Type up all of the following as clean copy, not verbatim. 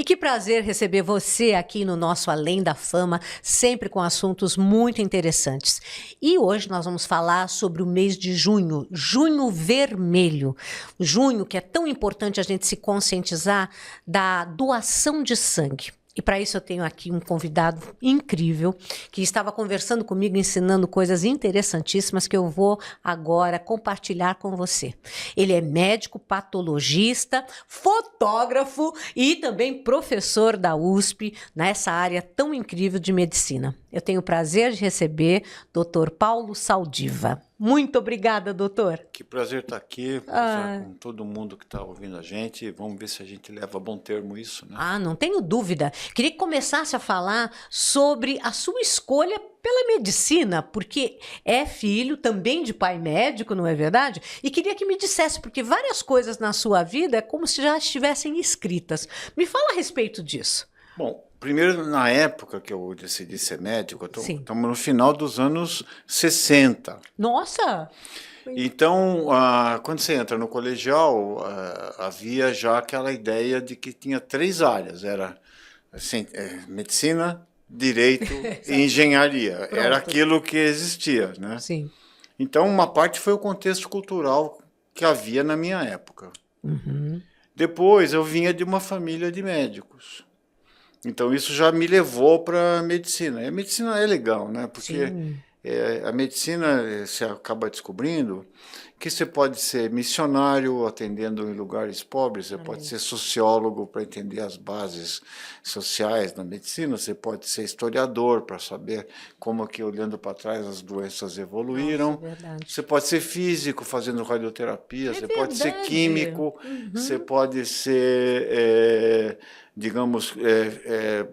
E que prazer receber você aqui no nosso Além da Fama, sempre com assuntos muito interessantes. E hoje nós vamos falar sobre o mês de junho, Junho Vermelho. Junho, que é tão importante a gente se conscientizar da doação de sangue. E para isso eu tenho aqui um convidado incrível que estava conversando comigo, ensinando coisas interessantíssimas que eu vou agora compartilhar com você. Ele é médico, patologista, fotógrafo e também professor da USP nessa área tão incrível de medicina. Eu tenho o prazer de receber Dr. Paulo Saldiva. Muito obrigada, doutor. Que prazer estar aqui, conversar com todo mundo que está ouvindo a gente. Vamos ver se a gente leva a bom termo isso, né? Não tenho dúvida. Queria que começasse a falar sobre a sua escolha pela medicina, porque é filho também de pai médico, não é verdade? E queria que me dissesse, porque várias coisas na sua vida é como se já estivessem escritas. Me fala a respeito disso. Bom, primeiro, na época que eu decidi ser médico, estamos no final dos anos 60. Nossa! Então, quando você entra no colegial, havia já aquela ideia de que tinha 3 áreas. Era assim, medicina, direito e engenharia. Pronto. Era aquilo que existia, né? Sim. Então, uma parte foi o contexto cultural que havia na minha época. Uhum. Depois, eu vinha de uma família de médicos. Então, isso já me levou para a medicina. E a medicina é legal, né? Porque a medicina, você acaba descobrindo que você pode ser missionário atendendo em lugares pobres, você pode ser sociólogo para entender as bases sociais da medicina, você pode ser historiador para saber como que, olhando para trás, as doenças evoluíram. Nossa, é verdade. Você pode ser físico fazendo radioterapia, você pode ser químico, você pode ser... digamos,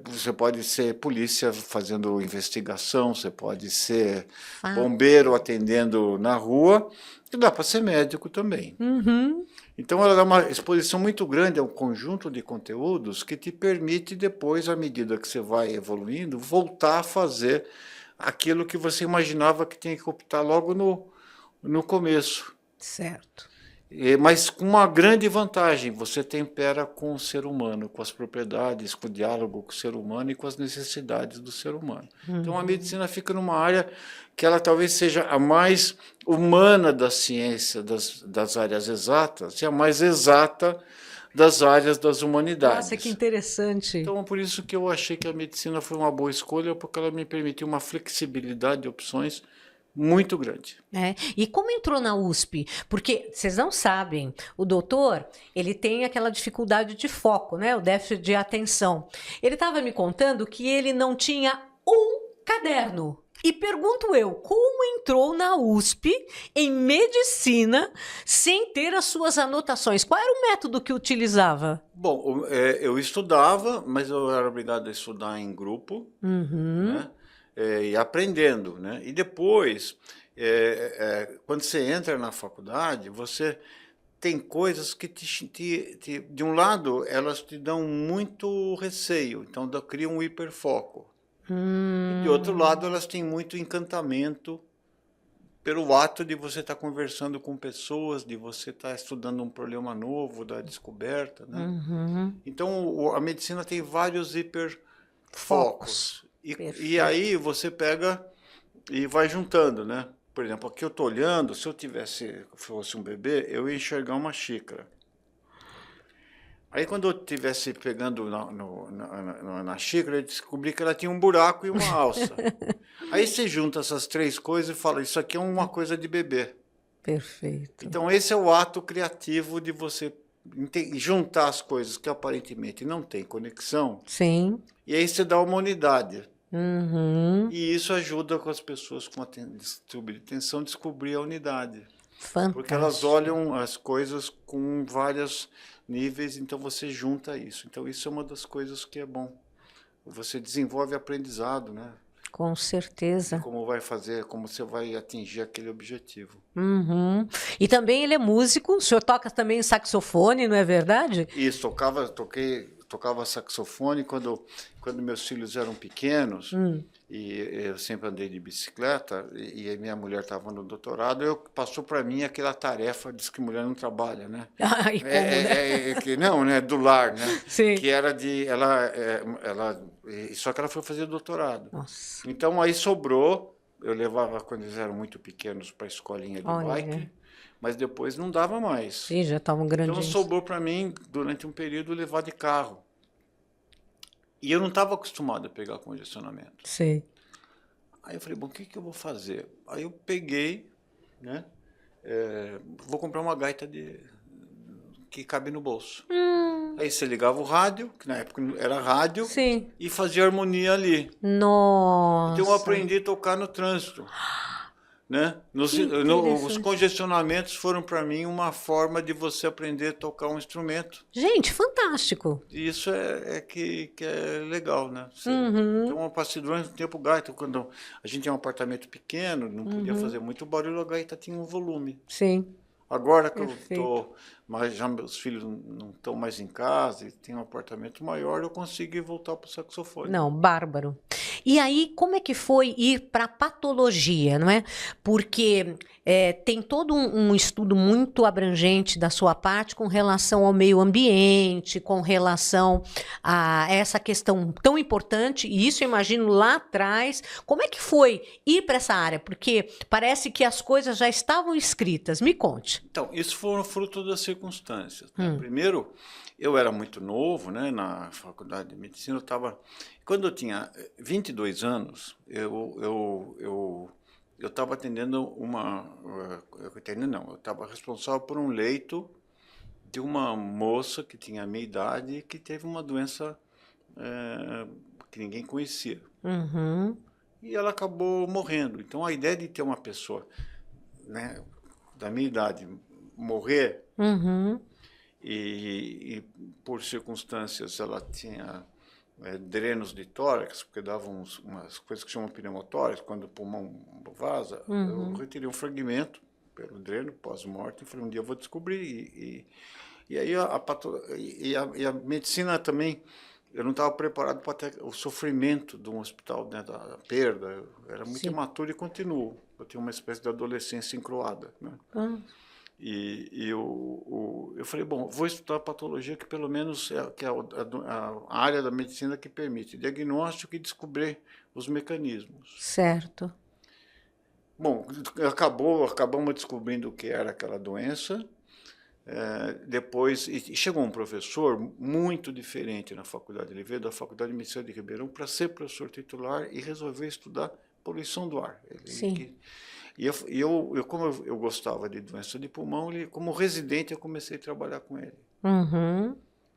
você pode ser polícia fazendo investigação, você pode ser bombeiro atendendo na rua, e dá para ser médico também. Uhum. Então, ela dá uma exposição muito grande a um conjunto de conteúdos que te permite depois, à medida que você vai evoluindo, voltar a fazer aquilo que você imaginava que tinha que optar logo no começo. Certo. Mas com uma grande vantagem, você tempera com o ser humano, com as propriedades, com o diálogo com o ser humano e com as necessidades do ser humano. Então a medicina fica numa área que ela talvez seja a mais humana da ciência, das áreas exatas, e a mais exata das áreas das humanidades. Nossa, que interessante. Então, por isso que eu achei que a medicina foi uma boa escolha, porque ela me permitiu uma flexibilidade de opções muito grande. E como entrou na USP? Porque vocês não sabem, o doutor, ele tem aquela dificuldade de foco, né? O déficit de atenção. Ele estava me contando que ele não tinha um caderno. E pergunto eu, como entrou na USP em medicina sem ter as suas anotações? Qual era o método que utilizava? Bom, eu estudava, mas eu era obrigado a estudar em grupo, né? E aprendendo, né? E depois, quando você entra na faculdade, você tem coisas que de um lado, elas te dão muito receio, então criam um hiperfoco. E de outro lado, elas têm muito encantamento pelo ato de você estar conversando com pessoas, de você estar estudando um problema novo, da descoberta, né? Então, a medicina tem vários hiperfocos. E aí você pega e vai juntando, né? Por exemplo, aqui eu estou olhando, se eu fosse um bebê, eu ia enxergar uma xícara. Aí quando eu estivesse pegando na xícara, eu descobri que ela tinha um buraco e uma alça. Aí você junta essas 3 coisas e fala, isso aqui é uma coisa de bebê. Perfeito. Então esse é o ato criativo de você juntar as coisas que aparentemente não tem conexão. Sim. E aí você dá uma unidade. E isso ajuda com as pessoas com distúrbio de atenção a descobrir a unidade. Fantástico. Porque elas olham as coisas com vários níveis, então você junta isso. Então isso é uma das coisas que é bom. Você desenvolve aprendizado, né? Com certeza. Como você vai atingir aquele objetivo. E também ele é músico, o senhor toca também saxofone, não é verdade? Isso, toquei tocava saxofone quando meus filhos eram pequenos, e eu sempre andei de bicicleta, e a minha mulher estava no doutorado, passou para mim aquela tarefa, diz que mulher não trabalha, né? Ai, como, né? Que não, né? Do lar, né? Sim. Que era de... só que ela foi fazer doutorado. Nossa. Então, aí sobrou, eu levava, quando eles eram muito pequenos, para a escolinha de bike, Olha. mas depois não dava mais. Sim, já estavam Então grandinhos. sobrou para mim, durante um período, levar de carro. E eu não estava acostumado a pegar congestionamento. Sim. Aí eu falei, bom, o que eu vou fazer? Aí eu peguei, né? Vou comprar uma gaita que cabe no bolso. Aí você ligava o rádio, que na época era rádio, Sim. e fazia harmonia ali. Nossa. Então eu aprendi a tocar no trânsito. Né? Os congestionamentos foram para mim uma forma de você aprender a tocar um instrumento. Gente, fantástico. E isso que é legal, né? Então, uma pastilha durante um tempo gaita, quando a gente tinha um apartamento pequeno, não podia fazer muito barulho, a gaita tinha um volume. Sim. Agora que eu estou, mas já meus filhos não estão mais em casa e tem um apartamento maior, eu consigo voltar para o saxofone. Não, bárbaro. E aí, como é que foi ir para patologia, não é? Porque tem todo um estudo muito abrangente da sua parte com relação ao meio ambiente, com relação a essa questão tão importante, e isso eu imagino lá atrás. Como é que foi ir para essa área? Porque parece que as coisas já estavam escritas. Me conte. Então, isso foi fruto das circunstâncias. Né? Primeiro, eu era muito novo, né, na faculdade de medicina, eu estava... Quando eu tinha 22 anos, eu estava atendendo eu estava responsável por um leito de uma moça que tinha a minha idade e que teve uma doença que ninguém conhecia. E ela acabou morrendo. Então, a ideia de ter uma pessoa, né, da minha idade morrer, e por circunstâncias ela tinha drenos de tórax, porque davam umas coisas que chamam pneumotórax, quando o pulmão vaza. Eu retirei um fragmento pelo dreno, pós-morte, e falei, um dia eu vou descobrir. E aí a medicina também, eu não estava preparado para ter o sofrimento de um hospital, né, da perda. Eu era muito imaturo e continuo. Eu tinha uma espécie de adolescência encruada, né? Eu falei, bom, vou estudar patologia, que pelo menos é a área da medicina que permite diagnóstico e descobrir os mecanismos. Certo. Bom, acabamos descobrindo o que era aquela doença. Depois, chegou um professor muito diferente na faculdade. Ele veio da Faculdade de Medicina de Ribeirão para ser professor titular e resolveu estudar poluição do ar. Como eu gostava de doença de pulmão, como residente eu comecei a trabalhar com ele.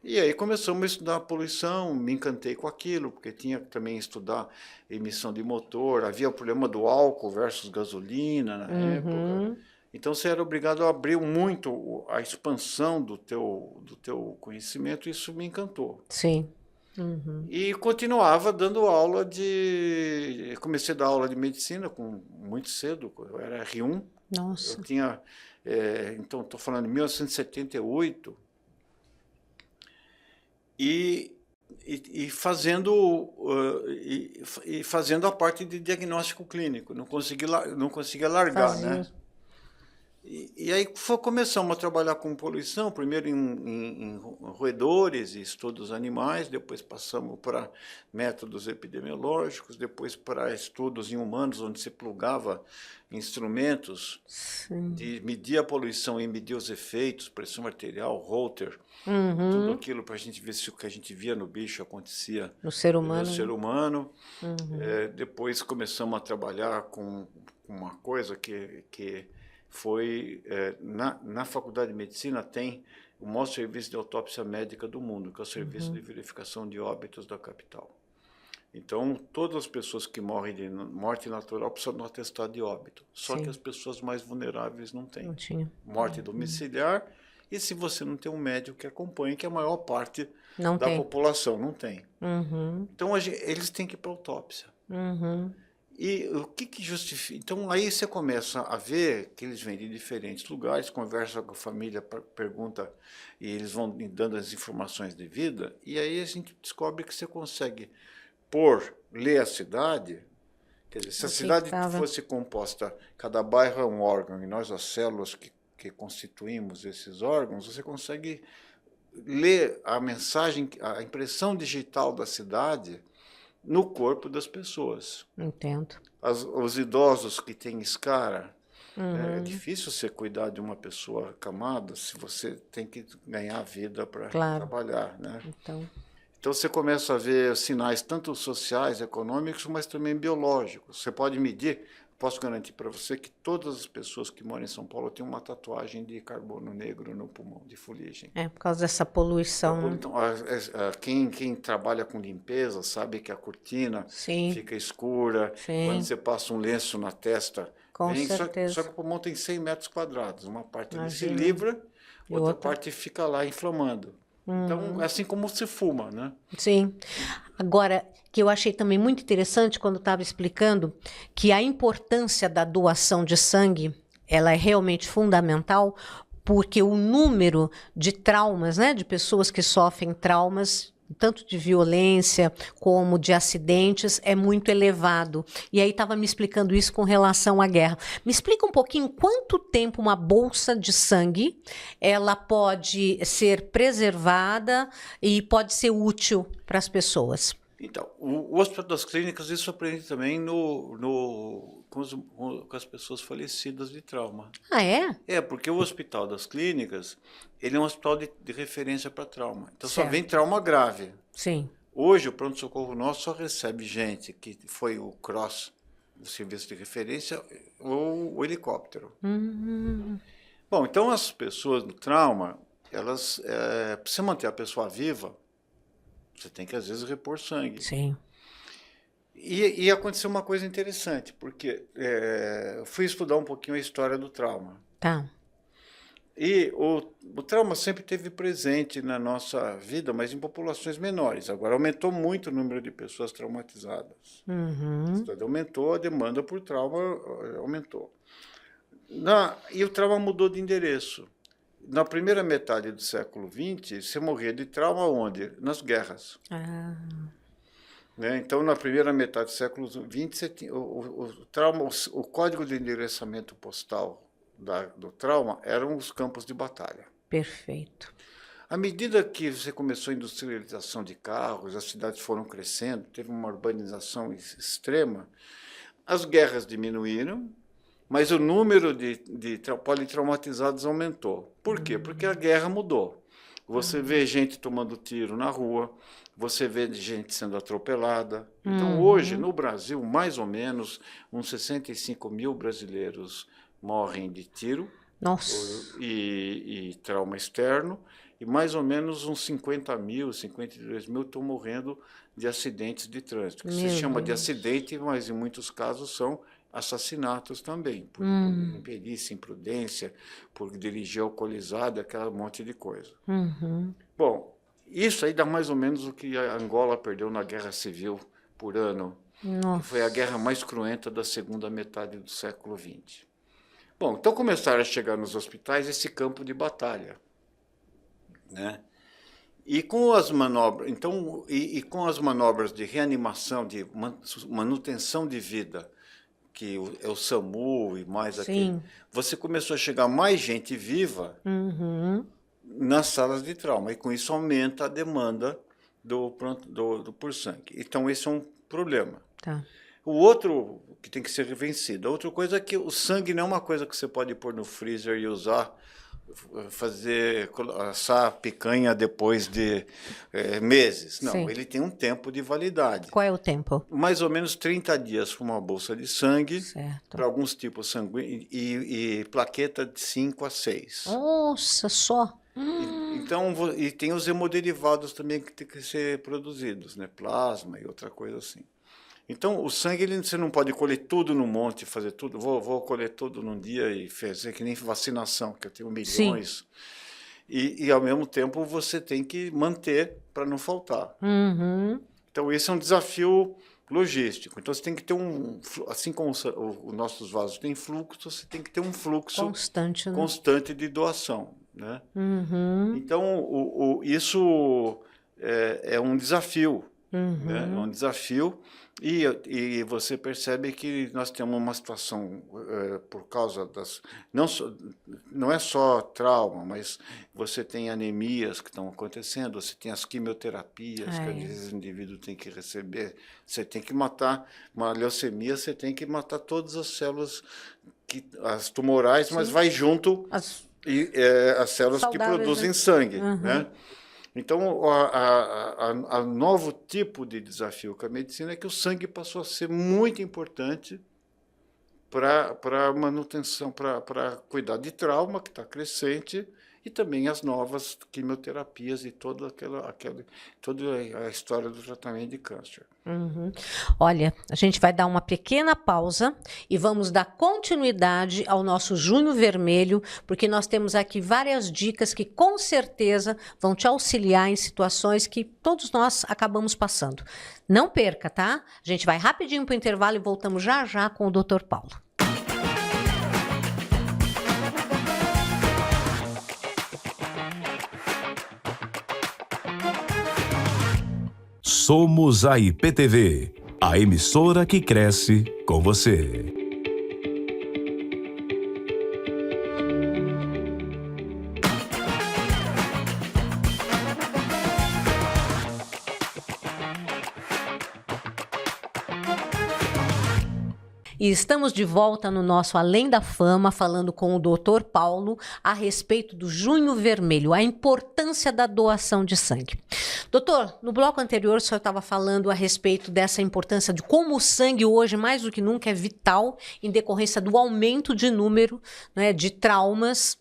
E aí começamos a estudar a poluição, me encantei com aquilo, porque tinha que também estudar emissão de motor, havia o problema do álcool versus gasolina na época. Então você era obrigado a abrir muito a expansão do teu conhecimento, e isso me encantou. Sim. E continuava dando aula comecei a dar aula de medicina muito cedo, eu era R1. Nossa. Eu tinha, então estou falando de 1978, e fazendo a parte de diagnóstico clínico, não conseguia largar, né? E aí começamos a trabalhar com poluição, primeiro em roedores e estudos animais, depois passamos para métodos epidemiológicos, depois para estudos em humanos, onde se plugava instrumentos de medir a poluição e medir os efeitos, pressão arterial, Holter, tudo aquilo para a gente ver se o que a gente via no bicho acontecia no ser humano. Depois começamos a trabalhar com uma coisa que foi, na Faculdade de Medicina tem o maior serviço de autópsia médica do mundo, que é o Serviço de Verificação de Óbitos da capital. Então, todas as pessoas que morrem de morte natural precisam de um atestado de óbito. Só que as pessoas mais vulneráveis não têm. Não tinha. Morte domiciliar, e se você não tem um médico que acompanhe, que a maior parte população não tem. Então, eles têm que ir para autópsia. E o que justifica? Então, aí você começa a ver que eles vêm de diferentes lugares, conversa com a família, pergunta, e eles vão dando as informações de vida, e aí a gente descobre que você consegue ler a cidade. Quer dizer, se a cidade fosse composta, cada bairro é um órgão, e nós, as células que constituímos esses órgãos, você consegue ler a mensagem, a impressão digital da cidade no corpo das pessoas. Entendo. Os idosos que têm escara, é difícil você cuidar de uma pessoa acamada se você tem que ganhar vida para trabalhar, né? Então você começa a ver sinais tanto sociais, econômicos, mas também biológicos. Você pode medir, posso garantir para você que todas as pessoas que moram em São Paulo têm uma tatuagem de carbono negro no pulmão, de fuligem. Por causa dessa poluição. Então, quem trabalha com limpeza sabe que a cortina fica escura. Quando você passa um lenço na testa, com certeza. Só que o pulmão tem 100 metros quadrados. Uma parte ele se livra, outra parte fica lá inflamando. Então, é assim como se fuma, né? Sim. Agora, que eu achei também muito interessante quando estava explicando que a importância da doação de sangue, ela é realmente fundamental, porque o número de traumas, né, de pessoas que sofrem traumas, tanto de violência como de acidentes, é muito elevado. E aí estava me explicando isso com relação à guerra. Me explica um pouquinho quanto tempo uma bolsa de sangue ela pode ser preservada e pode ser útil para as pessoas. Então, o Hospital das Clínicas, isso aprende também com as pessoas falecidas de trauma. Ah, é? É, porque o Hospital das Clínicas, ele é um hospital de referência para trauma. Então, só vem trauma grave. Sim. Hoje, o pronto-socorro nosso só recebe gente que foi o CROSS, o serviço de referência, ou o helicóptero. Bom, então, as pessoas do trauma, elas, para você manter a pessoa viva, você tem que, às vezes, repor sangue. Sim. E aconteceu uma coisa interessante, porque eu fui estudar um pouquinho a história do trauma. Tá. E o trauma sempre esteve presente na nossa vida, mas em populações menores. Agora, aumentou muito o número de pessoas traumatizadas. Aumentou, a demanda por trauma aumentou. E o trauma mudou de endereço. Na primeira metade do século XX, você morria de trauma onde? Nas guerras. Né? Então, na primeira metade do século XX, você tinha, o código de endereçamento postal do trauma eram os campos de batalha. Perfeito. À medida que você começou a industrialização de carros, as cidades foram crescendo, teve uma urbanização extrema, as guerras diminuíram, mas o número de politraumatizados aumentou. Por quê? Porque a guerra mudou. Você vê gente tomando tiro na rua, você vê gente sendo atropelada. Então, hoje, no Brasil, mais ou menos, uns 65 mil brasileiros morrem de tiro e trauma externo, e mais ou menos uns 50 mil, 52 mil estão morrendo de acidentes de trânsito. Que se chama de acidente, mas em muitos casos são assassinatos também, por imperícia, imprudência, por dirigir alcoolizado, aquela monte de coisa. Bom, isso aí dá mais ou menos o que a Angola perdeu na Guerra Civil por ano, que foi a guerra mais cruenta da segunda metade do século XX. Bom, então começaram a chegar nos hospitais esse campo de batalha, né? E com as manobras, então, com as manobras de reanimação, de manutenção de vida, que é o SAMU e mais aquele, você começou a chegar mais gente viva nas salas de trauma, e com isso aumenta a demanda por sangue. Então, esse é um problema. Tá. O outro que tem que ser vencido, a outra coisa é que o sangue não é uma coisa que você pode pôr no freezer e usar, assar picanha depois de meses. Não, ele tem um tempo de validade. Qual é o tempo? Mais ou menos 30 dias para uma bolsa de sangue, para alguns tipos sanguíneos, e plaqueta de 5 a 6. Nossa, só! Então, e tem os hemoderivados também que tem que ser produzidos, né? Plasma e outra coisa assim. Então, o sangue, você não pode colher tudo num monte, fazer tudo. Vou colher tudo num dia e fazer que nem vacinação, que eu tenho milhões. E, ao mesmo tempo, você tem que manter para não faltar. Então, esse é um desafio logístico. Então, você tem que ter assim como os nossos vasos têm fluxo, você tem que ter um fluxo constante, né? constante de doação, né? Uhum. Então, isso é um desafio, né? É um desafio, e você percebe que nós temos uma situação, por causa das... Não é só trauma, mas você tem anemias que estão acontecendo, você tem as quimioterapias que às vezes o indivíduo tem que receber, você tem que matar, uma leucemia, você tem que matar todas as células, as tumorais, mas vai junto as células saudáveis, que produzem, né? Sangue, né? Então, a novo tipo de desafio com a medicina é que o sangue passou a ser muito importante para manutenção, para cuidar de trauma, que está crescente, e também as novas quimioterapias e toda a história do tratamento de câncer. Olha, a gente vai dar uma pequena pausa e vamos dar continuidade ao nosso Junho Vermelho, porque nós temos aqui várias dicas que com certeza vão te auxiliar em situações que todos nós acabamos passando. Não perca, tá? A gente vai rapidinho para o intervalo e voltamos já já com o Dr. Paulo. Somos a IPTV, a emissora que cresce com você. E estamos de volta no nosso Além da Fama, falando com o Dr. Paulo a respeito do Junho Vermelho, a importância da doação de sangue. Doutor, no bloco anterior o senhor estava falando a respeito dessa importância de como o sangue hoje, mais do que nunca, é vital em decorrência do aumento de número, né, de traumas,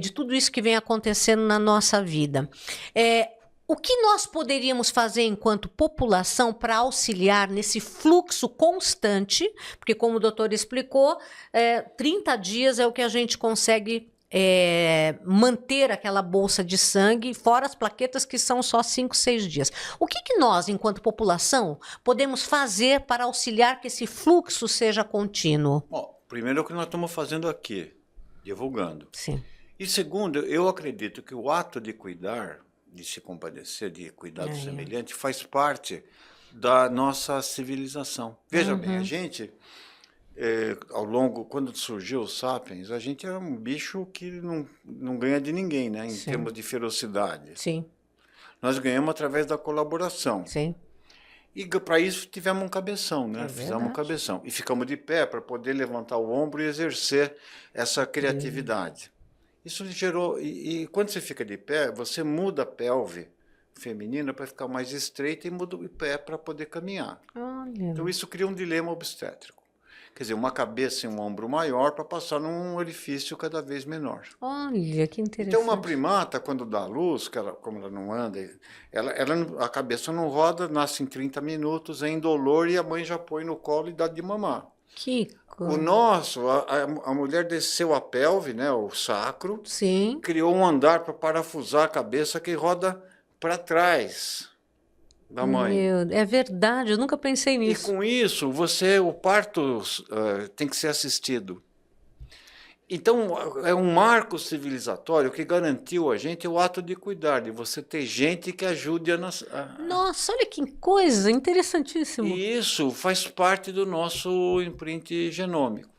de tudo isso que vem acontecendo na nossa vida. O que nós poderíamos fazer enquanto população para auxiliar nesse fluxo constante? Porque, como o doutor explicou, 30 dias é o que a gente consegue manter aquela bolsa de sangue, fora as plaquetas que são só 5, 6 dias. O que nós, enquanto população, podemos fazer para auxiliar que esse fluxo seja contínuo? Bom, primeiro é o que nós estamos fazendo aqui, divulgando. Sim. E segundo, eu acredito que o ato de cuidar, de se compadecer, de cuidar do semelhante, faz parte da nossa civilização. Veja bem, a gente, ao longo, quando surgiu o Sapiens, a gente era um bicho que não ganha de ninguém, né, em termos de ferocidade. Sim. Nós ganhamos através da colaboração. Sim. E para isso tivemos um cabeção, né? Fizemos um cabeção. E ficamos de pé para poder levantar o ombro e exercer essa criatividade. Isso gerou... E quando você fica de pé, você muda a pelve feminina para ficar mais estreita e muda o pé para poder caminhar. Olha. Então isso cria um dilema obstétrico. Quer dizer, uma cabeça e um ombro maior para passar num orifício cada vez menor. Olha, que interessante. Então, uma primata, quando dá luz, como ela não anda, a cabeça não roda, nasce em 30 minutos, é indolor, e a mãe já põe no colo e dá de mamar. Que coisa. O nosso, a mulher desceu a pelve, né, o sacro, Sim. criou um andar para parafusar a cabeça que roda para trás da mãe. É verdade, eu nunca pensei nisso. E com isso, o parto tem que ser assistido. Então, é um marco civilizatório que garantiu a gente o ato de cuidar, de você ter gente que ajude a... Nossa, olha que coisa, interessantíssimo. E isso faz parte do nosso imprint genômico.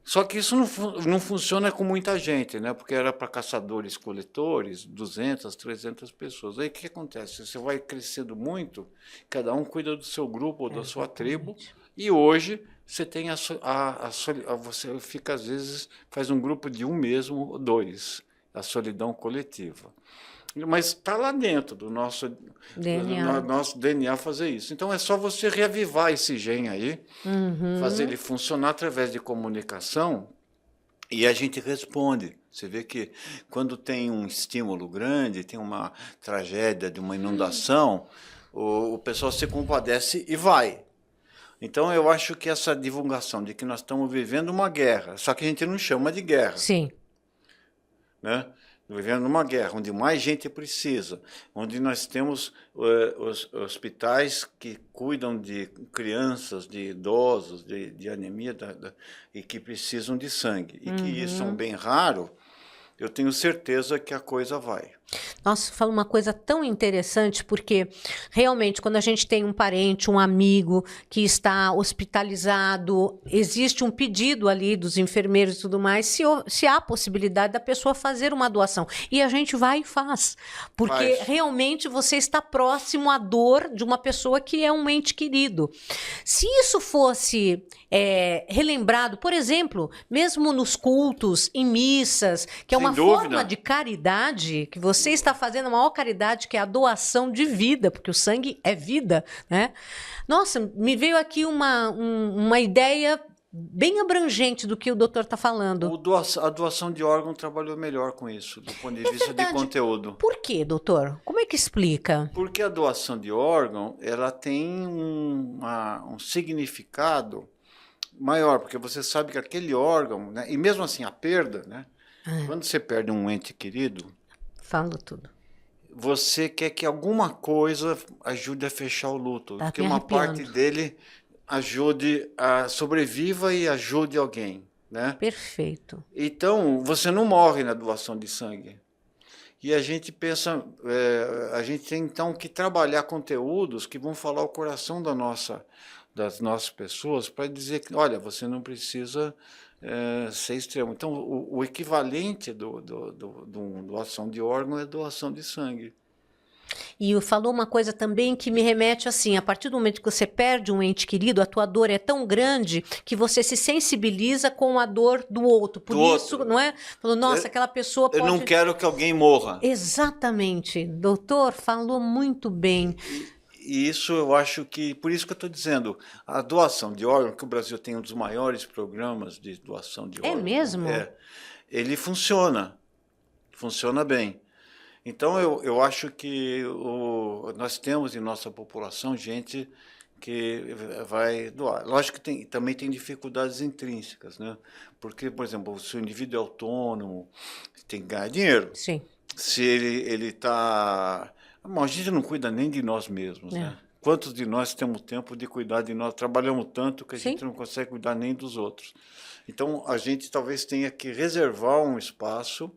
Só que isso não funciona com muita gente, né? Porque era para caçadores-coletores, 200, 300 pessoas. Aí o que acontece? Você vai crescendo muito, cada um cuida do seu grupo ou da sua tribo, e hoje você tem você fica, às vezes, faz um grupo de um mesmo ou dois, a solidão coletiva. Mas está lá dentro do nosso DNA fazer isso. Então, é só você reavivar esse gene aí, fazer ele funcionar através de comunicação, e a gente responde. Você vê que quando tem um estímulo grande, tem uma tragédia de uma inundação, o pessoal se compadece e vai. Então, eu acho que essa divulgação de que nós estamos vivendo uma guerra, só que a gente não chama de guerra. Sim. Né? vivendo numa guerra, onde mais gente precisa, onde nós temos os hospitais que cuidam de crianças, de idosos, de anemia e que precisam de sangue, e que isso é um bem raro, eu tenho certeza que a coisa vai. Nossa, fala uma coisa tão interessante, porque realmente quando a gente tem um parente, um amigo que está hospitalizado, existe um pedido ali dos enfermeiros e tudo mais, se há possibilidade da pessoa fazer uma doação. E a gente vai e faz, porque realmente você está próximo à dor de uma pessoa que é um ente querido. Se isso fosse relembrado, por exemplo, mesmo nos cultos, em missas, que é uma forma de caridade, que você está fazendo a maior caridade, que é a doação de vida, porque o sangue é vida, né? Nossa, me veio aqui uma ideia bem abrangente do que o doutor está falando. A doação de órgão trabalhou melhor com isso, do ponto de vista de conteúdo. Por quê, doutor? Como é que explica? Porque a doação de órgão, ela tem um significado maior, porque você sabe que aquele órgão, né, e mesmo assim a perda, né, quando você perde um ente querido, falo tudo. Você quer que alguma coisa ajude a fechar o luto, que uma parte dele ajude a sobreviva e ajude alguém, né? Perfeito. Então, você não morre na doação de sangue. E a gente pensa, a gente tem então que trabalhar conteúdos que vão falar o coração das nossas pessoas para dizer que, olha, você não precisa ser extremo. Então, o equivalente doação de órgão é doação de sangue. E falou uma coisa também que me remete assim, a partir do momento que você perde um ente querido, a tua dor é tão grande que você se sensibiliza com a dor do outro. Por isso, não é? Falou, nossa, aquela pessoa pode... Eu não quero que alguém morra. Exatamente. Doutor, falou muito bem. E isso eu acho que, por isso que eu estou dizendo, a doação de órgão, que o Brasil tem um dos maiores programas de doação de órgão. É mesmo? Ele funciona bem. Então eu acho que nós temos em nossa população gente que vai doar. Lógico que também tem dificuldades intrínsecas, né? Porque, por exemplo, se o indivíduo é autônomo, tem que ganhar dinheiro. Sim. Se ele está... A gente não cuida nem de nós mesmos, né? Quantos de nós temos tempo de cuidar de nós? Trabalhamos tanto que a gente não consegue cuidar nem dos outros. Então, a gente talvez tenha que reservar um espaço,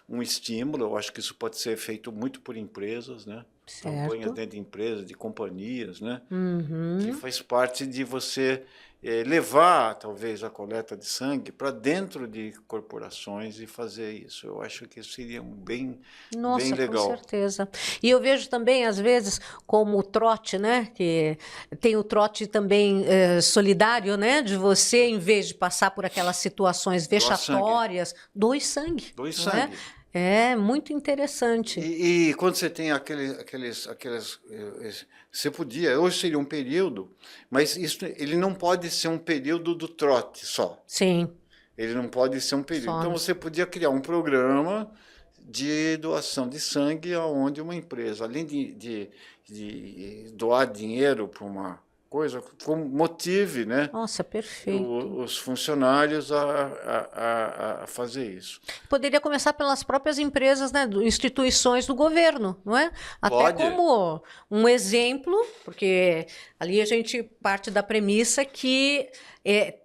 um estímulo. Eu acho que isso pode ser feito muito por empresas, né? Campanhas dentro de empresas, de companhias, né? Que faz parte de você levar, talvez, a coleta de sangue para dentro de corporações e fazer isso. Eu acho que isso seria bem legal. Com certeza. E eu vejo também, às vezes, como o trote, né? Que tem o trote também solidário, né? De você, em vez de passar por aquelas situações vexatórias, doe sangue. Doe sangue. É muito interessante. E quando você tem você podia, hoje seria um período, mas ele não pode ser um período do trote só. Sim. Ele não pode ser um período. Então você podia criar um programa de doação de sangue, onde uma empresa, além de doar dinheiro para uma coisa, motive, né? Nossa, perfeito. Os funcionários a fazer isso. Poderia começar pelas próprias empresas, né, instituições do governo, não é? Pode. Até como um exemplo, porque ali a gente parte da premissa que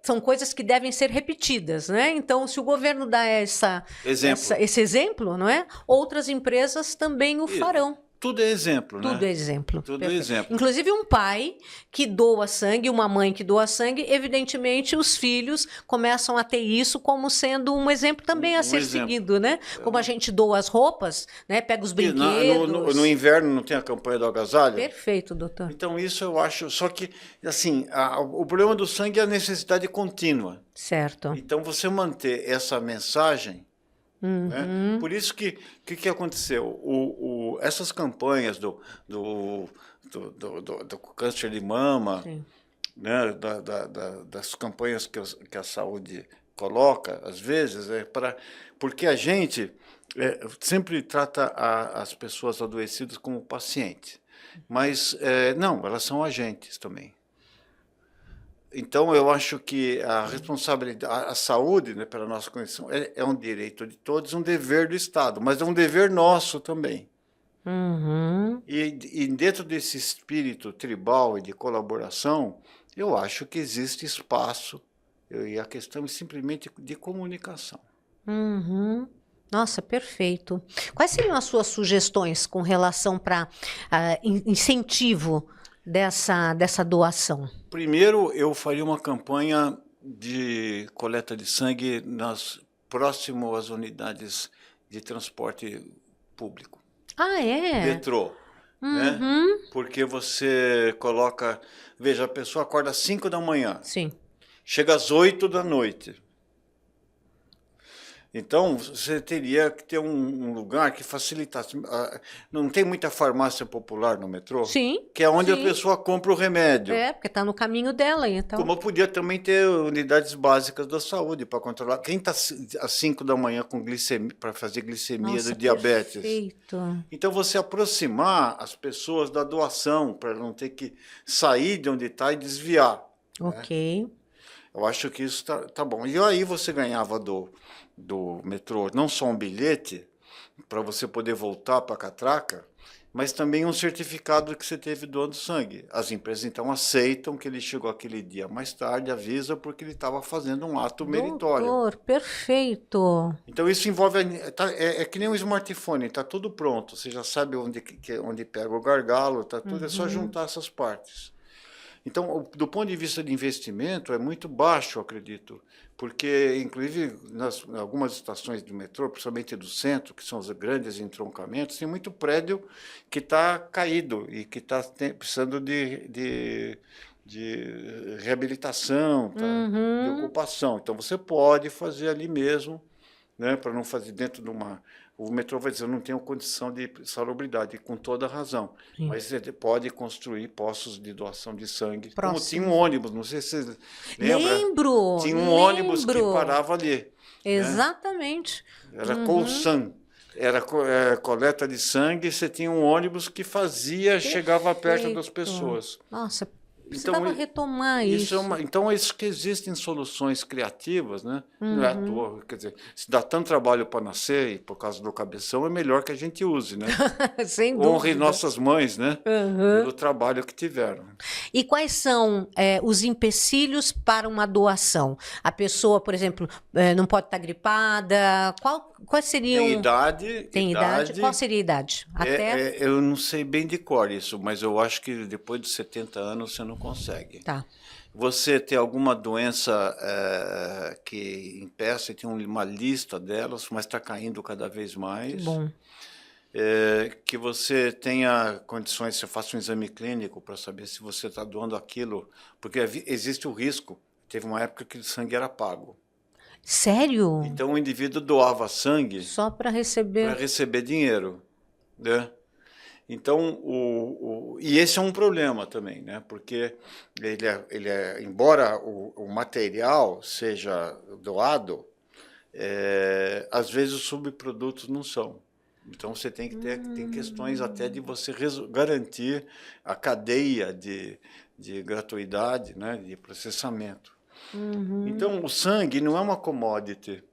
são coisas que devem ser repetidas, né? Então, se o governo dá esse exemplo, não é? Outras empresas também o farão. Tudo é exemplo, né? Tudo é exemplo. Tudo é exemplo. Inclusive um pai que doa sangue, uma mãe que doa sangue, evidentemente os filhos começam a ter isso como sendo um exemplo também a ser seguido, né? Como a gente doa as roupas, né? Pega os brinquedos. No inverno não tem a campanha do agasalho? Perfeito, doutor. Então isso eu acho, só que assim, o problema do sangue é a necessidade contínua. Certo. Então você manter essa mensagem, né? Por isso que aconteceu? Essas campanhas do câncer de mama, né? Das campanhas que a saúde coloca, às vezes, porque a gente sempre trata as pessoas adoecidas como pacientes. Mas, não, elas são agentes também. Então, eu acho que a responsabilidade, a saúde, né, pela nossa condição, é um direito de todos, um dever do Estado, mas é um dever nosso também. Uhum. E dentro desse espírito tribal e de colaboração, eu acho que existe espaço, e a questão é simplesmente de comunicação. Uhum. Nossa, perfeito. Quais seriam as suas sugestões com relação para incentivo dessa doação? Primeiro, eu faria uma campanha de coleta de sangue próximo às unidades de transporte público. Ah, é? Metrô. Né? Porque você coloca... Veja, a pessoa acorda às 5 da manhã. Sim. Chega às 8 da noite. Então, você teria que ter um lugar que facilitasse. Não tem muita farmácia popular no metrô? Sim. Que é onde sim. a pessoa compra o remédio. É, porque está no caminho dela, então. Como podia também ter unidades básicas da saúde para controlar. Quem está às 5 da manhã com glicemia, para fazer glicemia Nossa, do diabetes? Perfeito. Então, você aproximar as pessoas da doação, para não ter que sair de onde está e desviar. Ok. Né? Eu acho que isso tá bom. E aí você ganhava do metrô não só um bilhete para você poder voltar para a catraca, mas também um certificado que você teve doando sangue. As empresas então aceitam que ele chegou aquele dia mais tarde, avisa porque ele estava fazendo um ato meritório. Doutor, perfeito. Então isso envolve, é que nem um smartphone, está tudo pronto, você já sabe onde pega o gargalo, tá tudo, é só juntar essas partes. Então, do ponto de vista de investimento, é muito baixo, eu acredito, porque, inclusive, em algumas estações do metrô, principalmente do centro, que são os grandes entroncamentos, tem muito prédio que está caído e que está precisando de reabilitação, de ocupação. Então, você pode fazer ali mesmo, né, para não fazer dentro de uma... O metrô vai dizer, eu não tenho condição de salubridade, com toda a razão. Sim. Mas você pode construir postos de doação de sangue. Como tinha um ônibus, não sei se você lembra. Lembro! Tinha um ônibus que parava ali. Exatamente. Né? Era Colsan. Era coleta de sangue, você tinha um ônibus que chegava perto das pessoas. Nossa, precisava retomar isso. Então, isso que existem soluções criativas, né? Não é à toa, quer dizer, se dá tanto trabalho para nascer e por causa do cabeção, é melhor que a gente use, né? Sem dúvida. Honre nossas mães, né? Pelo trabalho que tiveram. E quais são os empecilhos para uma doação? A pessoa, por exemplo, não pode estar gripada? Quais seriam... Tem idade. Tem idade? Qual seria a idade? Eu não sei bem de cor isso, mas eu acho que depois de 70 anos você não consegue. Tá. Você tem alguma doença que impeça, tem uma lista delas, mas está caindo cada vez mais. Que bom. Que você tenha condições, você faça um exame clínico para saber se você está doando aquilo, porque existe o risco. Teve uma época que o sangue era pago. Sério? Então o indivíduo doava sangue só para receber dinheiro, né? Então, e esse é um problema também, né? Porque embora o material seja doado, às vezes os subprodutos não são. Então, você tem que tem questões até de você garantir a cadeia de gratuidade, né? De processamento. Então, o sangue não é uma commodity,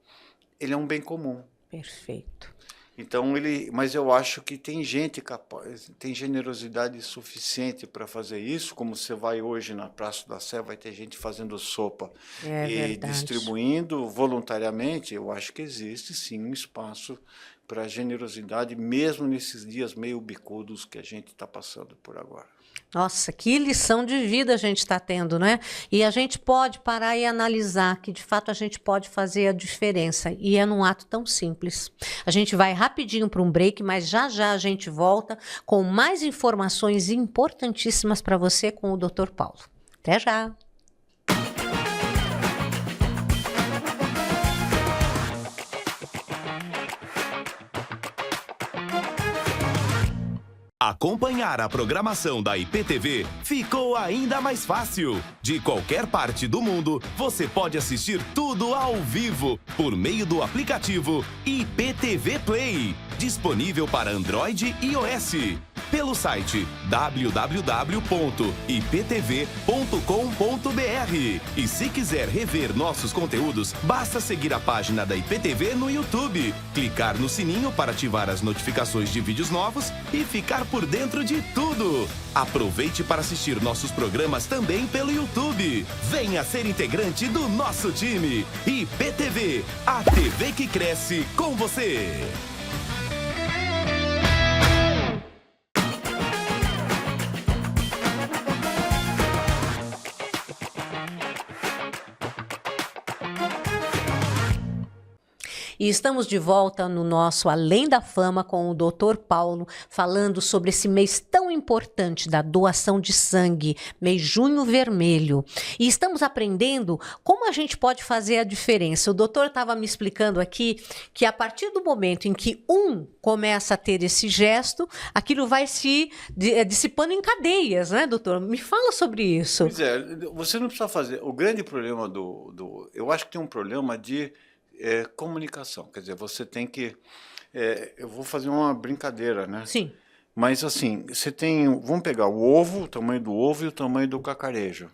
ele é um bem comum. Perfeito. Então, mas eu acho que tem gente capaz, tem generosidade suficiente para fazer isso, como você vai hoje na Praça da Sé, vai ter gente fazendo sopa e distribuindo voluntariamente. Eu acho que existe, sim, um espaço para generosidade, mesmo nesses dias meio bicudos que a gente está passando por agora. Nossa, que lição de vida a gente está tendo, né? E a gente pode parar e analisar que, de fato, a gente pode fazer a diferença. E é num ato tão simples. A gente vai rapidinho para um break, mas já já a gente volta com mais informações importantíssimas para você com o Dr. Paulo. Até já! Acompanhar a programação da IPTV ficou ainda mais fácil. De qualquer parte do mundo, você pode assistir tudo ao vivo por meio do aplicativo IPTV Play. disponível para Android e iOS. Pelo site www.iptv.com.br. E se quiser rever nossos conteúdos, basta seguir a página da IPTV no YouTube, clicar no sininho para ativar as notificações de vídeos novos e ficar por dentro de tudo. Aproveite para assistir nossos programas também pelo YouTube. Venha ser integrante do nosso time. IPTV, a TV que cresce com você. E estamos de volta no nosso Além da Fama com o Dr. Paulo, falando sobre esse mês tão importante da doação de sangue, mês Junho Vermelho. E estamos aprendendo como a gente pode fazer a diferença. O doutor estava me explicando aqui que a partir do momento em que um começa a ter esse gesto, aquilo vai se dissipando em cadeias, né, doutor? Me fala sobre isso. Pois é, você não precisa fazer. O grande problema eu acho que tem um problema de comunicação. Quer dizer, você tem que... eu vou fazer uma brincadeira, né? Sim. Mas assim, você tem... Vamos pegar o ovo, o tamanho do ovo e o tamanho do cacarejo.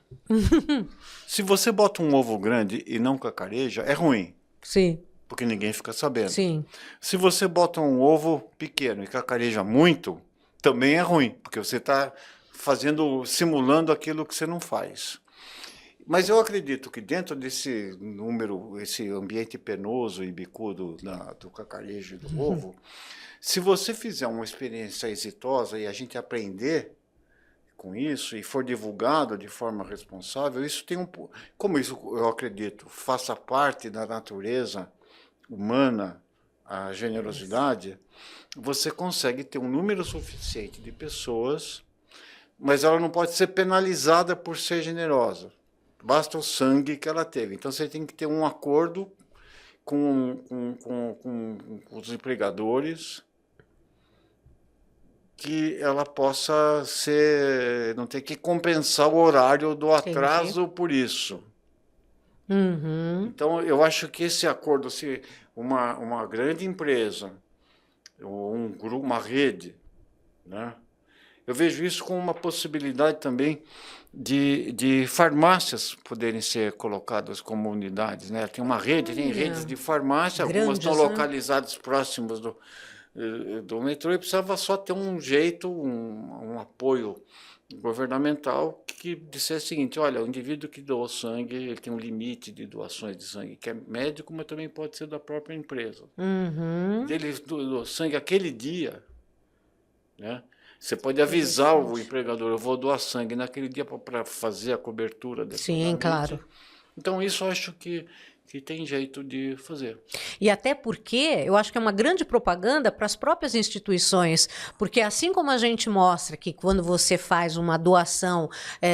Se você bota um ovo grande e não cacareja, é ruim. Sim. Porque ninguém fica sabendo. Sim. Se você bota um ovo pequeno e cacareja muito, também é ruim. Porque você está simulando aquilo que você não faz. Mas eu acredito que dentro desse número, esse ambiente penoso e bicudo do cacarejo e do ovo, se você fizer uma experiência exitosa e a gente aprender com isso e for divulgado de forma responsável, isso tem como isso eu acredito, faça parte da natureza humana, a generosidade, você consegue ter um número suficiente de pessoas, mas ela não pode ser penalizada por ser generosa. Basta o sangue que ela teve. Então, você tem que ter um acordo com os empregadores que ela possa não ter que compensar o horário do atraso por isso. Uhum. Então, eu acho que esse acordo, se uma grande empresa, ou um grupo, uma rede, né? Eu vejo isso como uma possibilidade também de farmácias poderem ser colocadas como unidades, né? Tem uma rede, tem redes de farmácia, algumas estão localizadas próximas do metrô, e precisava só ter um jeito, um apoio governamental que dissesse o seguinte: olha, o indivíduo que doou sangue, ele tem um limite de doações de sangue, que é médico, mas também pode ser da própria empresa. Uhum. Ele doou sangue aquele dia, né? Você pode avisar o empregador: eu vou doar sangue naquele dia para fazer a cobertura desse Sim, claro. Então, isso eu acho que tem jeito de fazer. E até porque eu acho que é uma grande propaganda para as próprias instituições, porque assim como a gente mostra que quando você faz uma doação,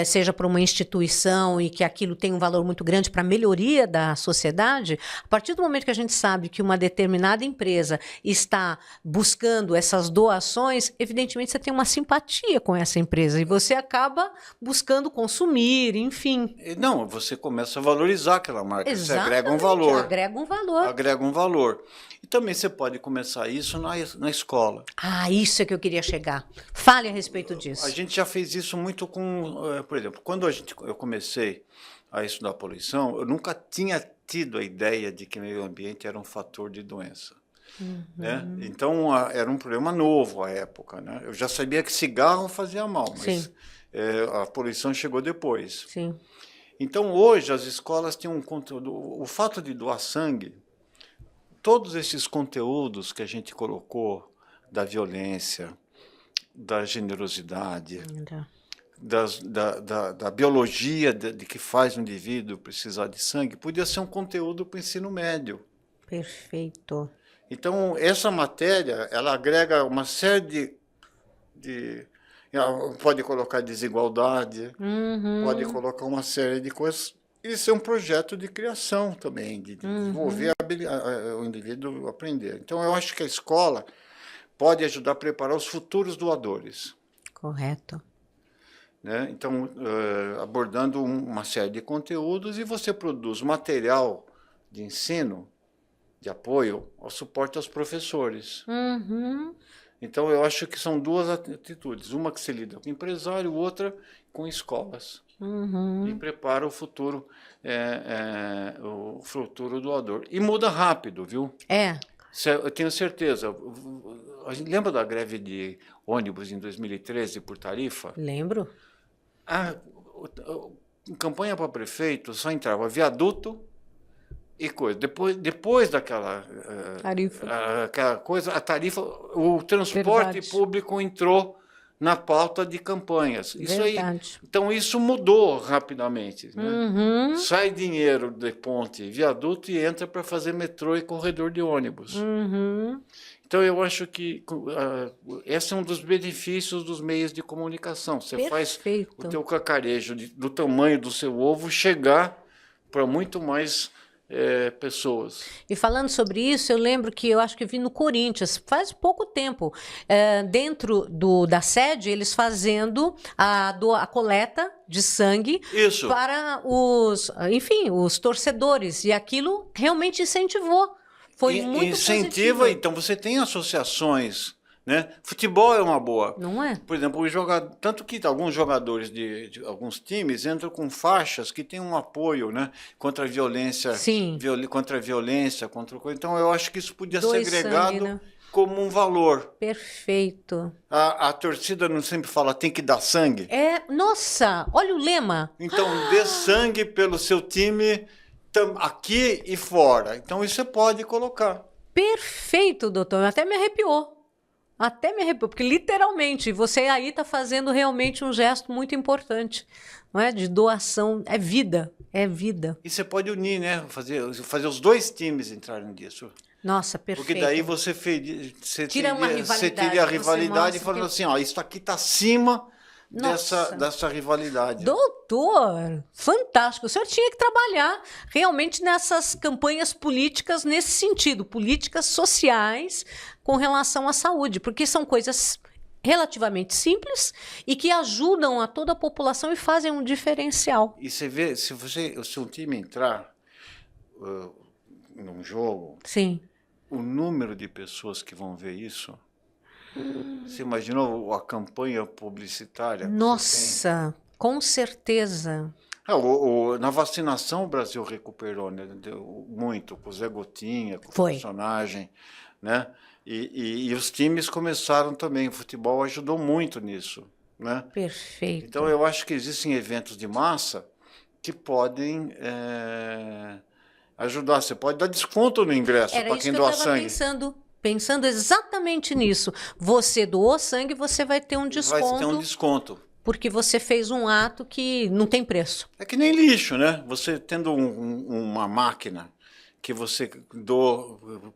seja para uma instituição e que aquilo tem um valor muito grande para a melhoria da sociedade, a partir do momento que a gente sabe que uma determinada empresa está buscando essas doações, evidentemente você tem uma simpatia com essa empresa e você acaba buscando consumir, enfim. Não, você começa a valorizar aquela marca. Exatamente. Você agrega um valor. Agrega um valor. Agrega um valor. E também você pode começar isso na escola. Ah, isso é que eu queria chegar. Fale a respeito disso. A gente já fez isso muito por exemplo, quando eu comecei a estudar poluição, eu nunca tinha tido a ideia de que meio ambiente era um fator de doença. Né? Então, era um problema novo à época. Né? Eu já sabia que cigarro fazia mal, mas a poluição chegou depois. Sim. Então, hoje, as escolas têm um conteúdo... O fato de doar sangue, todos esses conteúdos que a gente colocou da violência, da generosidade, da biologia de que faz o indivíduo precisar de sangue, podia ser um conteúdo para o ensino médio. Perfeito. Então, essa matéria, ela agrega uma série de pode colocar desigualdade, pode colocar uma série de coisas. Isso é um projeto de criação também, de desenvolver o indivíduo a aprender. Então, eu acho que a escola pode ajudar a preparar os futuros doadores. Correto. Né? Então, abordando uma série de conteúdos, e você produz material de ensino de apoio ao suporte aos professores. Uhum. Então, eu acho que são duas atitudes. Uma que se lida com empresário, outra com escolas. E prepara o futuro doador. E muda rápido, viu? Eu tenho certeza. A gente lembra da greve de ônibus em 2013 por tarifa? Lembro. Em campanha para prefeito só entrava viaduto e coisa. Depois daquela aquela coisa, a tarifa, o transporte público entrou na pauta de campanhas. Isso aí, então isso mudou rapidamente. Né? Sai dinheiro de ponte, viaduto e entra para fazer metrô e corredor de ônibus. Então eu acho que esse é um dos benefícios dos meios de comunicação. Você faz o teu cacarejo do tamanho do seu ovo chegar para muito mais pessoas. E falando sobre isso, eu lembro que eu acho que vi no Corinthians, faz pouco tempo, dentro da sede, eles fazendo a coleta de sangue para os torcedores. E aquilo realmente incentivou. Foi muito incentiva, positivo. Então você tem associações. Né? Futebol é uma boa. Não é? Por exemplo, tanto que alguns jogadores de alguns times entram com faixas que têm um apoio, né? Contra a violência. Sim. Contra a violência, então eu acho que isso podia ser agregado sangue, né? Como um valor. Perfeito. A torcida não sempre fala tem que dar sangue? Nossa, olha o lema. Então, dê sangue pelo seu time aqui e fora. Então isso você pode colocar. Perfeito, doutor. Até me arrepiou. Porque literalmente você aí está fazendo realmente um gesto muito importante, não é? De doação, é vida. E você pode unir, né? Fazer os dois times entrarem nisso. Nossa, perfeito. Porque daí você teria a rivalidade falando assim, ó, isso aqui está acima dessa rivalidade. Doutor, fantástico. O senhor tinha que trabalhar realmente nessas campanhas políticas nesse sentido, políticas sociais com relação à saúde, porque são coisas relativamente simples e que ajudam a toda a população e fazem um diferencial. E você vê, se o seu time entrar num jogo, sim, o número de pessoas que vão ver isso. Você imaginou a campanha publicitária? Nossa, com certeza. Na vacinação o Brasil recuperou, né? Muito, com o Zé Gotinha, com o personagem, né? E os times começaram também, o futebol ajudou muito nisso, né? Perfeito. Então eu acho que existem eventos de massa que podem ajudar. Você pode dar desconto no ingresso para quem doa sangue. Pensando exatamente nisso. Você doou sangue, você vai ter um desconto. Vai ter um desconto. Porque você fez um ato que não tem preço. É que nem lixo, né? Você tendo uma máquina que você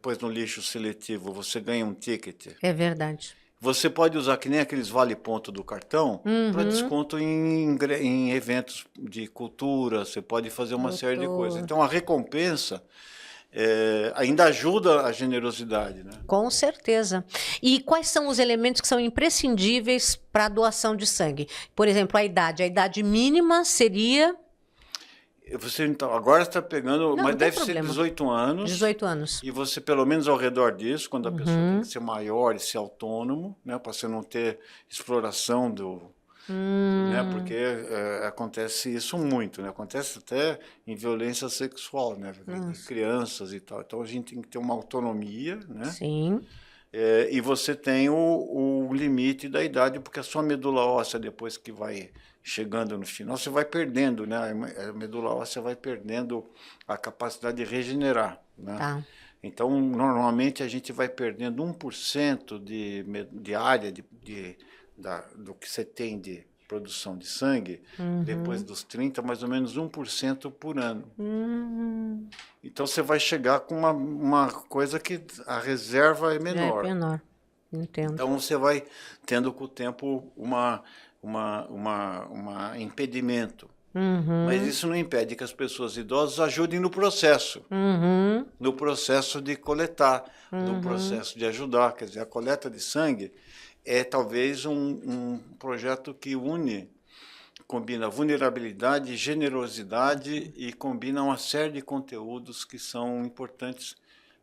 pôs no lixo seletivo, você ganha um ticket. É verdade. Você pode usar que nem aqueles vale-ponto do cartão para desconto em eventos de cultura, você pode fazer uma série de coisas. Então, a recompensa ainda ajuda a generosidade, né? Com certeza. E quais são os elementos que são imprescindíveis para a doação de sangue? Por exemplo, a idade. A idade mínima seria... Você agora está pegando, mas deve ser 18 anos. 18 anos. E você, pelo menos ao redor disso, quando a pessoa tem que ser maior e ser autônomo, né, para você não ter exploração né, porque acontece isso muito, né? Acontece até em violência sexual, né? De crianças e tal. Então a gente tem que ter uma autonomia, né? Sim. E você tem o limite da idade, porque a sua medula óssea, depois que vai chegando no final, você vai perdendo, né? A medula óssea vai perdendo a capacidade de regenerar, né? Tá. Então, normalmente, a gente vai perdendo 1% de área do que você tem de produção de sangue, depois dos 30, mais ou menos 1% por ano. Então, você vai chegar com uma coisa que a reserva é menor. É menor, entendo. Então, você vai tendo com o tempo impedimento. Mas isso não impede que as pessoas idosas ajudem no processo. No processo de coletar, no processo de ajudar. Quer dizer, a coleta de sangue é talvez um projeto que combina vulnerabilidade, generosidade e combina uma série de conteúdos que são importantes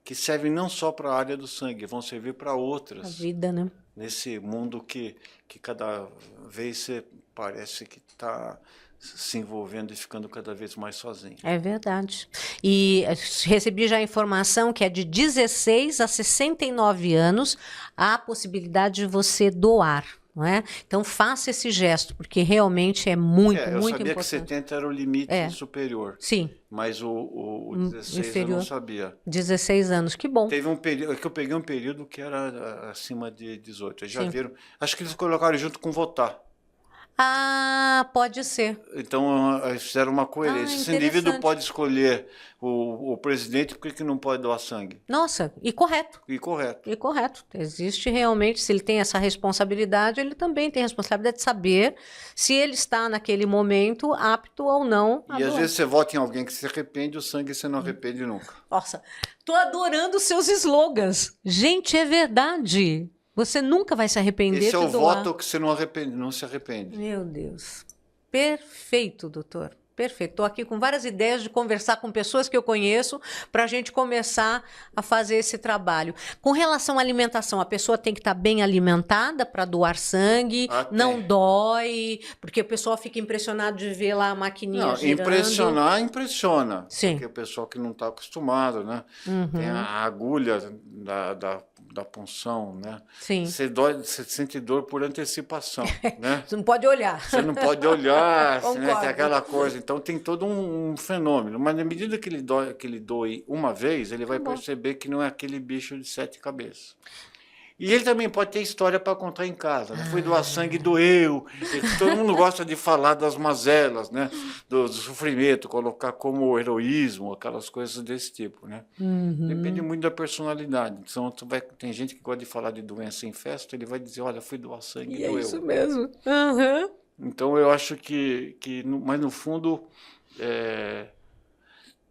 que servem não só para a área do sangue, vão servir para outras. A vida, né? Nesse mundo que cada vez você parece que está se envolvendo e ficando cada vez mais sozinho. É verdade. E recebi já a informação que é de 16 a 69 anos a possibilidade de você doar. Não é? Então faça esse gesto, porque realmente é muito importante. Eu sabia que 70 era o limite superior. Sim. Mas o 16 inferior. Eu não sabia. 16 anos, que bom. Teve um período, que eu peguei um período que era acima de 18. Eles já viram. Acho que eles colocaram junto com votar. Ah, pode ser. Então, eles fizeram uma coerência. Esse indivíduo pode escolher o presidente, por que não pode doar sangue? Nossa, e correto. E correto. E correto. Existe realmente, se ele tem essa responsabilidade, ele também tem a responsabilidade de saber se ele está naquele momento apto ou não a E doar. às vezes você vota em alguém que se arrepende, o sangue você não arrepende nunca. Nossa, tô adorando os seus slogans. Gente, é verdade. Você nunca vai se arrepender de doar. Esse é o voto que você não se arrepende. Meu Deus. Perfeito, doutor. Perfeito. Estou aqui com várias ideias de conversar com pessoas que eu conheço para a gente começar a fazer esse trabalho. Com relação à alimentação, a pessoa tem que estar bem alimentada para doar sangue, não dói, porque o pessoal fica impressionado de ver lá a maquininha girando. Impressiona. Sim. Porque o pessoal que não está acostumado, né? Tem a agulha da punção, né? Sim. Você sente dor por antecipação, né? Você não pode olhar. Você não pode olhar, né? Tem aquela coisa. Então tem todo um fenômeno. Mas na medida que ele doe uma vez, ele vai perceber que não é aquele bicho de 7 cabeças. E ele também pode ter história para contar em casa. Né? Foi doar sangue, doeu. Todo mundo gosta de falar das mazelas, né? Do sofrimento, colocar como heroísmo, aquelas coisas desse tipo. Né? Depende muito da personalidade. Então, tem gente que gosta de falar de doença em festa, ele vai dizer, olha, fui doar sangue e doeu. É isso mesmo. Então, eu acho mas no fundo,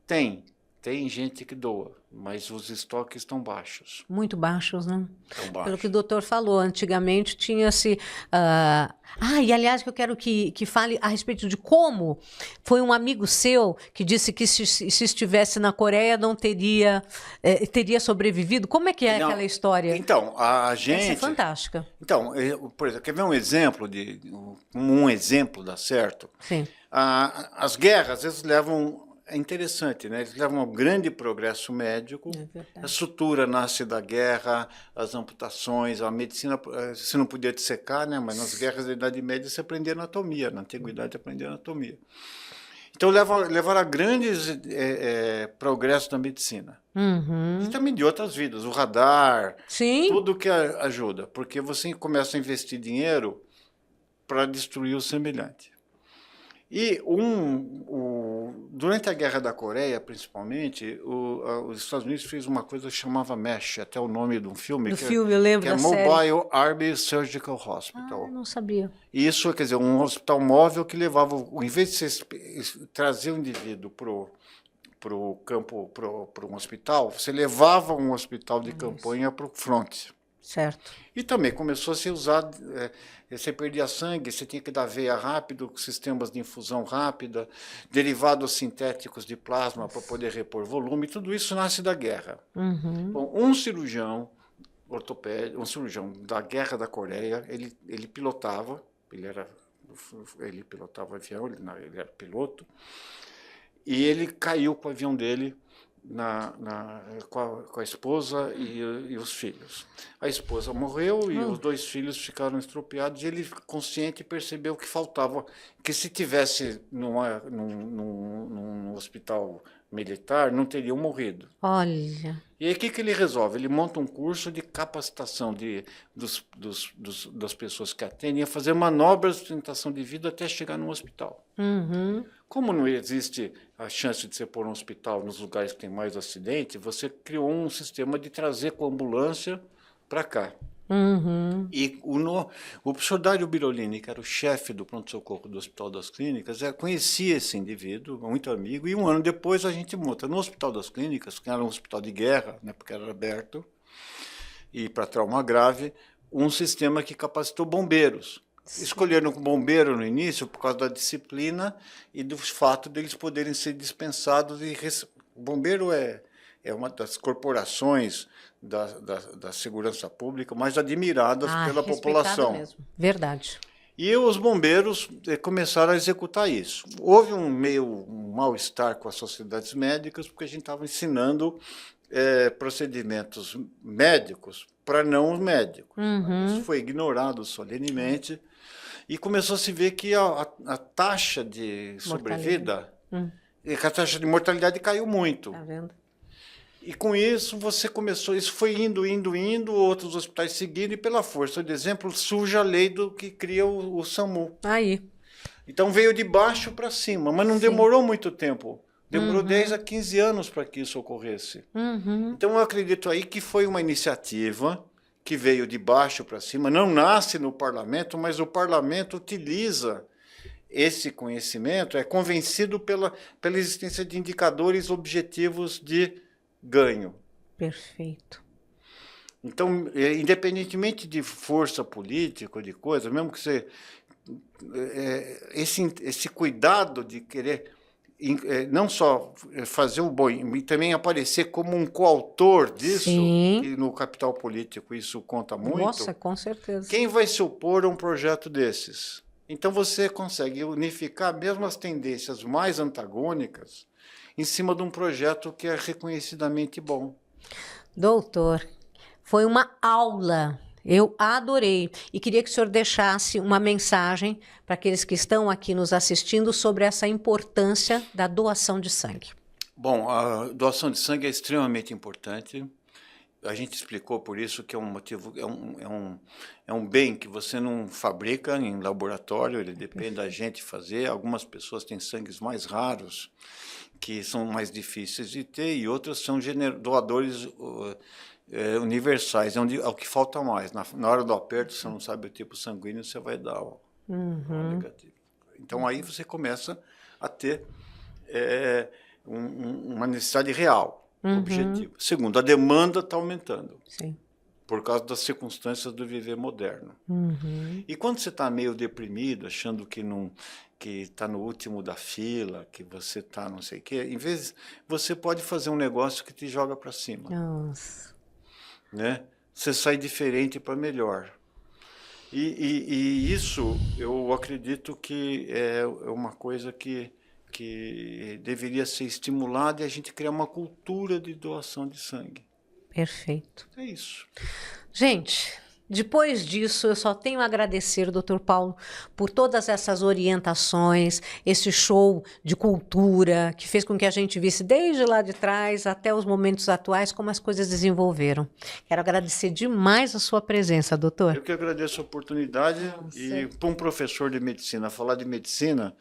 tem gente que doa, mas os estoques estão baixos. Muito baixos, né? Estão baixos. Pelo que o doutor falou, antigamente tinha-se... e aliás, que eu quero que fale a respeito de como foi um amigo seu que disse que se estivesse na Coreia não teria sobrevivido. Como é que é aquela história? Então, a gente... Essa é fantástica. Então, por exemplo, quer ver um exemplo um exemplo dá certo? Sim. As guerras, às vezes levam... É interessante, né? Eles levam a um grande progresso médico. A sutura nasce da guerra, as amputações, a medicina. Você não podia dissecar, né? Mas nas guerras da Idade Média você aprendia anatomia, na Antiguidade aprendia anatomia. Então levaram a grandes progressos da medicina. E também de outras vidas, o radar, tudo que ajuda, porque você começa a investir dinheiro para destruir o semelhante. E durante a Guerra da Coreia, principalmente, os Estados Unidos fez uma coisa que chamava MESH, até o nome de um filme. Eu lembro da série. Mobile Army Surgical Hospital. Eu não sabia. Isso, quer dizer, um hospital móvel que levava, em vez de trazer o indivíduo para o campo, para um hospital, você levava um hospital de campanha para o front. Certo. E também começou a ser usado, você perdia sangue, você tinha que dar veia rápido, sistemas de infusão rápida, derivados sintéticos de plasma para poder repor volume, tudo isso nasce da guerra. Bom, um cirurgião ortopédico, um cirurgião da Guerra da Coreia, ele pilotava, ele pilotava avião, ele era piloto, e ele caiu com o avião dele com a esposa e os filhos. A esposa morreu e os 2 filhos ficaram estropiados, e ele, consciente, percebeu que faltava, que se tivesse num hospital militar, não teriam morrido. Olha. E aí o que ele resolve? Ele monta um curso de capacitação das pessoas que atendem a fazer manobras de sustentação de vida até chegar num hospital. Como não existe a chance de você pôr um hospital nos lugares que tem mais acidente, você criou um sistema de trazer com a ambulância para cá. E o professor Dário Birolini, que era o chefe do pronto-socorro do Hospital das Clínicas, conhecia esse indivíduo, muito amigo, e um ano depois a gente monta no Hospital das Clínicas, que era um hospital de guerra, né, porque era aberto, e para trauma grave, um sistema que capacitou bombeiros. Escolheram o bombeiro no início por causa da disciplina e do fato deles poderem ser dispensados. O bombeiro é uma das corporações da segurança pública mais admiradas pela população. Mesmo. Verdade. E os bombeiros começaram a executar isso. Houve um mal-estar com as sociedades médicas, porque a gente estava ensinando procedimentos médicos para não médicos. Isso foi ignorado solenemente e começou a se ver que a taxa de sobrevida, a taxa de mortalidade caiu muito. Tá vendo? E com isso isso foi indo, outros hospitais seguindo, e pela força de exemplo surge a lei que cria o SAMU. Aí. Então veio de baixo para cima, mas não demorou muito tempo. Demorou 10 a 15 anos para que isso ocorresse. Então eu acredito aí que foi uma iniciativa que veio de baixo para cima, não nasce no parlamento, mas o parlamento utiliza esse conhecimento, é convencido pela existência de indicadores objetivos de ganho. Perfeito. Então, independentemente de força política, de coisa, mesmo que você... esse cuidado de querer não só fazer o bom, e também aparecer como um coautor disso, e no capital político isso conta muito. Nossa, com certeza. Quem vai se opor a um projeto desses? Então você consegue unificar mesmo as tendências mais antagônicas em cima de um projeto que é reconhecidamente bom. Doutor, foi uma aula. Eu adorei. E queria que o senhor deixasse uma mensagem para aqueles que estão aqui nos assistindo sobre essa importância da doação de sangue. Bom, a doação de sangue é extremamente importante. A gente explicou por isso que é um motivo, é um bem que você não fabrica em laboratório, ele depende da gente fazer. Algumas pessoas têm sangues mais raros, que são mais difíceis de ter, e outras são doadores universais, é o que falta mais. Na hora do aperto, você não sabe o tipo sanguíneo, você vai dar o negativo. Então aí você começa a ter uma necessidade real. Objetivo. Segundo, a demanda está aumentando. Sim. Por causa das circunstâncias do viver moderno. E quando você está meio deprimido, achando que está no último da fila, que você está não sei o quê, em vez você pode fazer um negócio que te joga para cima. Nossa. Né? Você sai diferente para melhor. E isso eu acredito que é uma coisa que deveria ser estimulada, e a gente criar uma cultura de doação de sangue. Perfeito. É isso. Gente, depois disso, eu só tenho a agradecer, doutor Paulo, por todas essas orientações, esse show de cultura que fez com que a gente visse desde lá de trás até os momentos atuais como as coisas desenvolveram. Quero agradecer demais a sua presença, doutor. Eu que agradeço a oportunidade. E para um professor de medicina, falar de medicina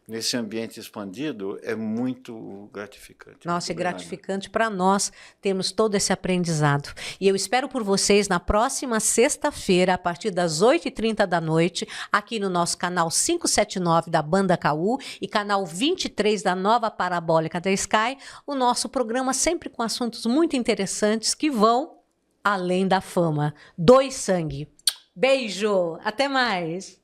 nesse ambiente expandido é muito gratificante. Nossa, é gratificante para nós termos todo esse aprendizado. E eu espero por vocês na próxima sexta-feira, a partir das 8h30 da noite, aqui no nosso canal 579 da Banda KU e canal 23 da Nova Parabólica da Sky, o nosso programa sempre com assuntos muito interessantes que vão além da fama. Doe sangue. Beijo! Até mais!